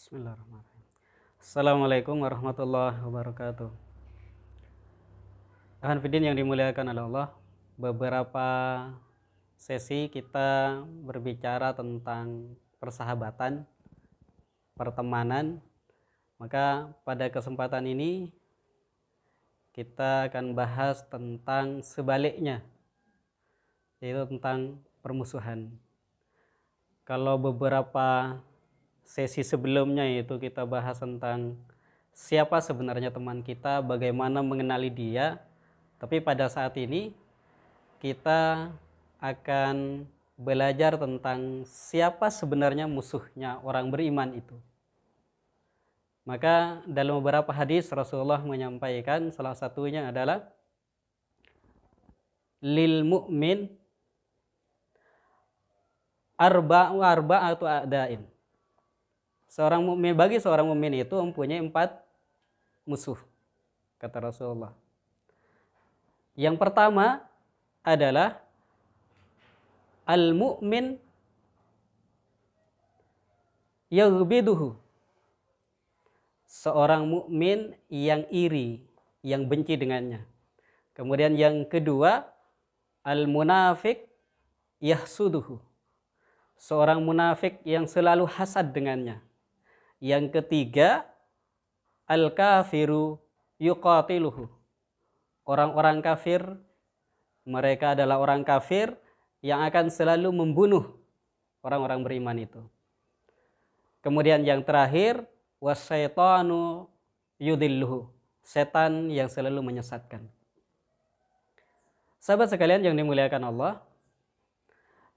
Bismillahirrahmanirrahim. Assalamualaikum warahmatullahi wabarakatuh. Hadirin yang dimuliakan oleh Allah, beberapa sesi kita berbicara tentang persahabatan, pertemanan. Maka pada kesempatan ini kita akan bahas tentang sebaliknya, yaitu tentang permusuhan. Kalau beberapa sesi sebelumnya itu kita bahas tentang siapa sebenarnya teman kita, bagaimana mengenali dia. Tapi pada saat ini kita akan belajar tentang siapa sebenarnya musuhnya orang beriman itu. Maka dalam beberapa hadis Rasulullah menyampaikan, salah satunya adalah lil mu'min arba'atu a'dain. Bagi seorang mukmin itu mempunyai 4 musuh, kata Rasulullah. Yang pertama adalah al-mu'min yaghbiduhu. Seorang mukmin yang iri, yang benci dengannya. Kemudian yang kedua, al-munafiq yahsuduhu. Seorang munafik yang selalu hasad dengannya. Yang ketiga, al-kafiru yuqatiluhu. Orang-orang kafir, mereka adalah orang kafir yang akan selalu membunuh orang-orang beriman itu. Kemudian yang terakhir, wasyaitanu yudilluhu. Setan yang selalu menyesatkan. Sahabat sekalian yang dimuliakan Allah,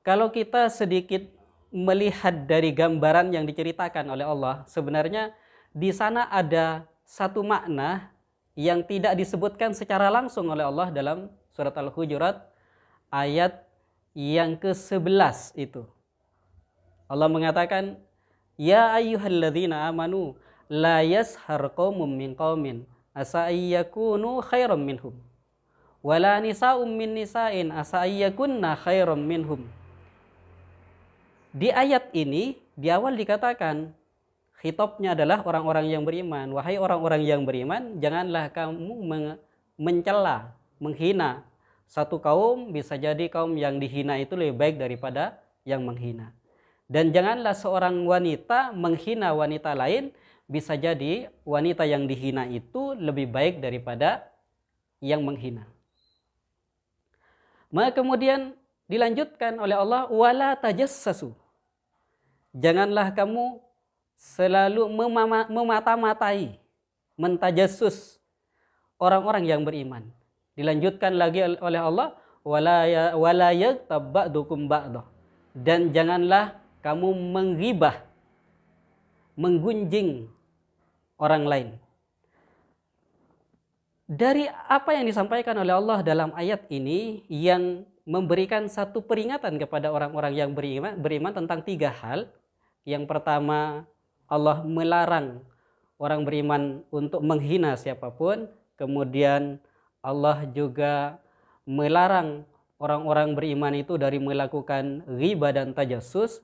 kalau kita sedikit melihat dari gambaran yang diceritakan oleh Allah, sebenarnya di sana ada satu makna yang tidak disebutkan secara langsung oleh Allah dalam surat Al-Hujurat ayat yang ke-11 itu. Allah mengatakan, ya ayyuhalladzina amanu la yashar qaumun min qaumin asa ayyakunu khairam minhum wala nisa'um min nisa'in asa ayyakunna khairam minhum. Di ayat ini di awal dikatakan khitabnya adalah orang-orang yang beriman. Wahai orang-orang yang beriman, janganlah kamu mencela, menghina satu kaum. Bisa jadi kaum yang dihina itu lebih baik daripada yang menghina. Dan janganlah seorang wanita menghina wanita lain. Bisa jadi wanita yang dihina itu lebih baik daripada yang menghina. Maka kemudian dilanjutkan oleh Allah, wala tajassasu. Janganlah kamu selalu memata-matai, mentajassus orang-orang yang beriman. Dilanjutkan lagi oleh Allah, wala yaghtab ba'dukum ba'dah. Dan janganlah kamu menggibah, menggunjing orang lain. Dari apa yang disampaikan oleh Allah dalam ayat ini yang memberikan satu peringatan kepada orang-orang yang beriman tentang 3 hal. Yang pertama, Allah melarang orang beriman untuk menghina siapapun. Kemudian Allah juga melarang orang-orang beriman itu dari melakukan ghibah dan tajassus.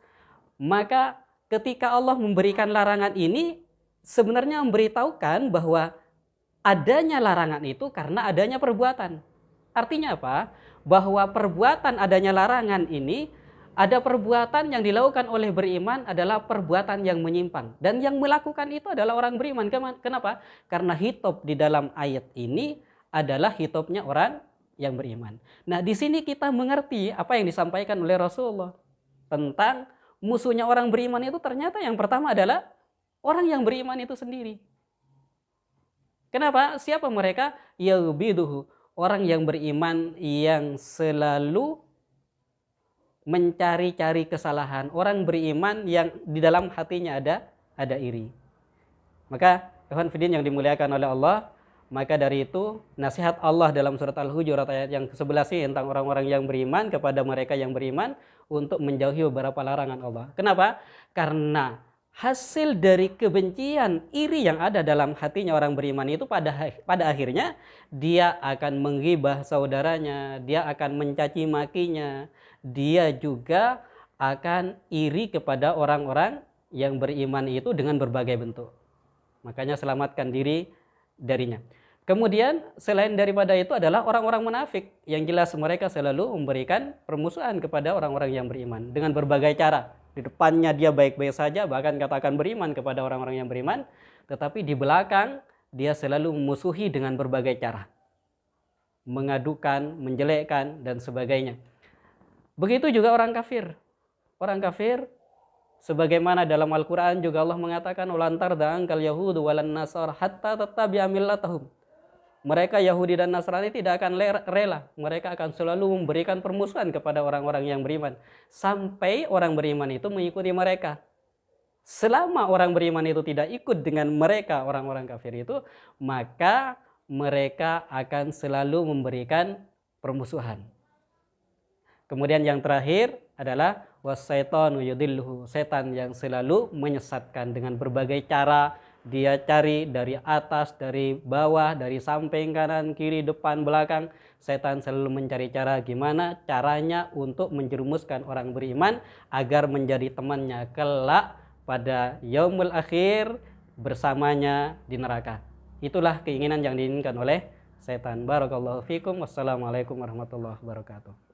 Maka ketika Allah memberikan larangan ini, sebenarnya memberitahukan bahwa adanya larangan itu karena adanya perbuatan. Artinya apa? Bahwa perbuatan adanya larangan ini, ada perbuatan yang dilakukan oleh beriman adalah perbuatan yang menyimpang. Dan yang melakukan itu adalah orang beriman. Kenapa? Karena hitop di dalam ayat ini adalah hitopnya orang yang beriman. Nah, di sini kita mengerti apa yang disampaikan oleh Rasulullah tentang musuhnya orang beriman itu ternyata yang pertama adalah orang yang beriman itu sendiri. Kenapa? Siapa mereka? Yaghbiduhu. Orang yang beriman yang selalu mencari-cari kesalahan. Orang beriman yang di dalam hatinya ada iri. Maka ikhwan fillah yang dimuliakan oleh Allah, maka dari itu nasihat Allah dalam surat Al-Hujurat ayat yang ke-11 ini tentang orang-orang yang beriman kepada mereka yang beriman untuk menjauhi beberapa larangan Allah. Kenapa? Karena hasil dari kebencian, iri yang ada dalam hatinya orang beriman itu pada akhirnya dia akan menggibah saudaranya, dia akan mencaci makinya, dia juga akan iri kepada orang-orang yang beriman itu dengan berbagai bentuk. Makanya selamatkan diri darinya. Kemudian selain daripada itu adalah orang-orang munafik, yang jelas mereka selalu memberikan permusuhan kepada orang-orang yang beriman dengan berbagai cara. Di depannya dia baik-baik saja, bahkan katakan beriman kepada orang-orang yang beriman, tetapi di belakang dia selalu memusuhi dengan berbagai cara, mengadukan, menjelekkan, dan sebagainya. Begitu juga orang kafir. Orang kafir, sebagaimana dalam Al-Quran juga Allah mengatakan, ulantar da'angkal yahudu walan nasar hatta tattabi'a millatahum. Mereka Yahudi dan Nasrani tidak akan rela. Mereka akan selalu memberikan permusuhan kepada orang-orang yang beriman. Sampai orang beriman itu mengikuti mereka. Selama orang beriman itu tidak ikut dengan mereka, orang-orang kafir itu, maka mereka akan selalu memberikan permusuhan. Kemudian yang terakhir adalah wasyaitanu yudilluhu, setan yang selalu menyesatkan dengan berbagai cara. Dia cari dari atas, dari bawah, dari samping, kanan, kiri, depan, belakang. Setan selalu mencari cara gimana caranya untuk menjerumuskan orang beriman agar menjadi temannya kelak pada yaumul akhir bersamanya di neraka. Itulah keinginan yang diinginkan oleh setan. Barakallahu fikum. Wassalamualaikum warahmatullahi wabarakatuh.